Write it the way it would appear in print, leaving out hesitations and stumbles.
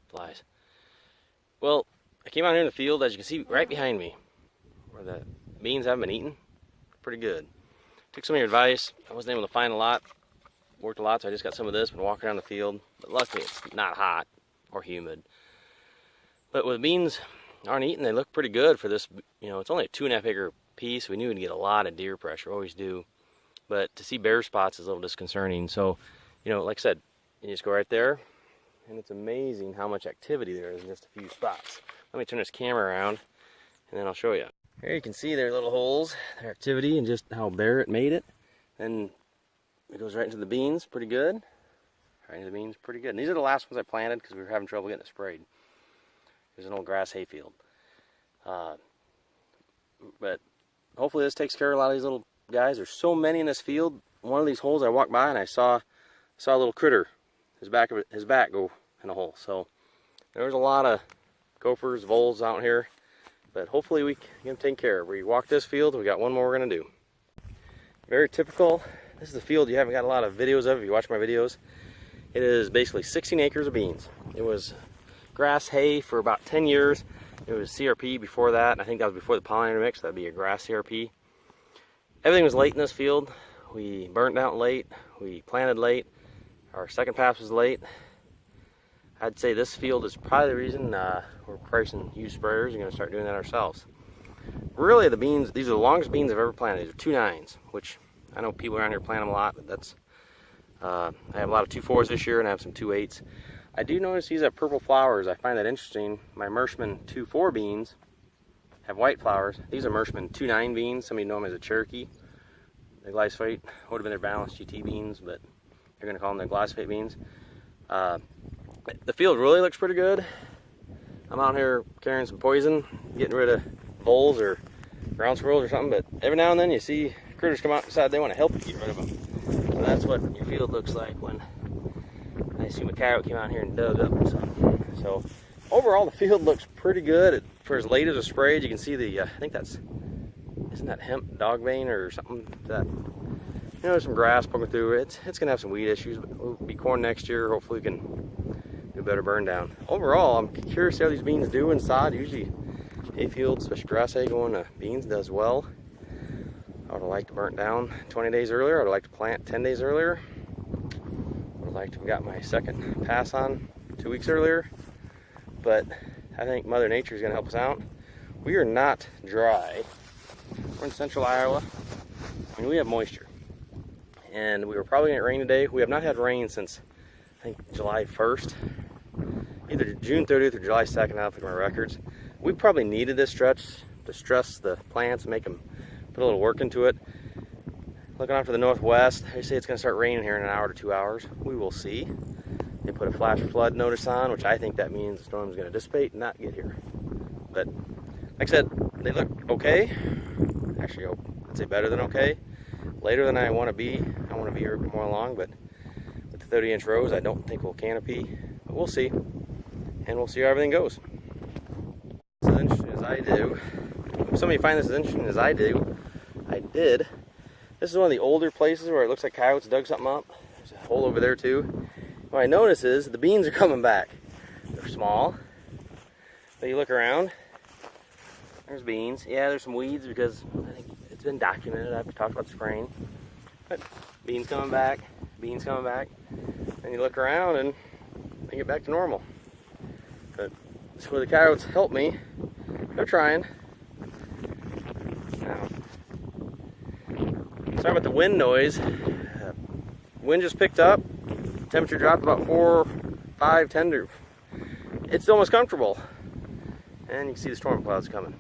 Flies. Well, I came out here in the field, as you can see right behind me, where the beans haven't been eaten. Pretty good. Took some of your advice. I wasn't able to find a lot. Worked a lot, so I just got some of this. Been walking around the field. But luckily it's not hot or humid. But with beans aren't eaten, they look pretty good for this. You know, it's only a 2.5 acre piece. We knew we'd get a lot of deer pressure, always do. But to see bare spots is a little disconcerting. So, you know, like I said, you just go right there, and it's amazing how much activity there is in just a few spots. Let me turn this camera around, and then I'll show you. Here you can see their little holes, their activity, and just how bare it made it. And it goes right into the beans, pretty good. Right into the beans, pretty good. And these are the last ones I planted because we were having trouble getting it sprayed. There's an old grass hayfield. But hopefully this takes care of a lot of these little guys. There's so many in this field. One of these holes I walked by and I saw a little critter, his back go in a hole. So there's a lot of gophers, voles out here. But hopefully we can get them taken care of. We walked this field, we got one more we're gonna do. Very typical. This is the field you haven't got a lot of videos of if you watch my videos. It is basically 16 acres of beans. It was grass hay for about 10 years. It was CRP before that, and I think that was before the pollinator mix. That'd be a grass CRP. Everything was late in this field. We burnt out late. We planted late. Our second pass was late. I'd say this field is probably the reason we're pricing used sprayers. We're going to start doing that ourselves. Really, the beans, these are the longest beans I've ever planted. These are 2 9s, which I know people around here plant them a lot, but that's, I have a lot of 2 4s this year and I have some 2 8s. I do notice these have purple flowers. I find that interesting. My Mershman 2 4 beans have white flowers. These are Mershman 2 9 beans. Some of you know them as a Cherokee. The glyphosate would have been their balanced GT beans, but they're going to call them their glyphosate beans. The field really looks pretty good. I'm out here carrying some poison, getting rid of voles or ground squirrels or something, but every now and then you see critters come out and decide they want to help you get rid of them. So that's what your field looks like when I assume a coyote came out here and dug up some. So overall the field looks pretty good. For as late as it's sprayed, you can see the, I think that's, isn't that hemp dog vein or something? That, you know, there's some grass poking through it. It's going to have some weed issues, but it'll be corn next year. Hopefully we can do better burn down. Overall, I'm curious to see how these beans do inside. Usually hayfield, especially grass hay going to beans, does well. I would have liked to burn down 20 days earlier. I would have liked to plant 10 days earlier. I would have liked to have got my second pass on 2 weeks earlier. But I think Mother Nature is going to help us out. We are not dry. We're in central Iowa. I mean, we have moisture. And we were probably going to get rain today. We have not had rain since, I think, July 1st. Either June 30th or July 2nd, I don't think my records. We probably needed this stretch to stress the plants and make them put a little work into it. Looking out to the northwest, they say it's going to start raining here in an hour to 2 hours. We will see. They put a flash flood notice on, which I think that means the storm is going to dissipate and not get here. But like I said, they look okay. Actually, I'd say better than okay. Later than I want to be. I want to be here more along, but with the 30-inch rows, I don't think we'll canopy. But we'll see. And we'll see how everything goes. As interesting as I do, if some of you find this as interesting as I do, I did. This is one of the older places where it looks like coyotes dug something up. There's a hole over there too. What I notice is the beans are coming back. They're small, but you look around, there's beans. Yeah, there's some weeds because I think it's been documented. I've talked about spraying. But beans coming back, beans coming back. And you look around and they get back to normal. But that's where the coyotes help me. They're trying. Now, sorry about the wind noise. Wind just picked up. Temperature dropped about 4, 5, 10. It's almost comfortable. And you can see the storm clouds coming.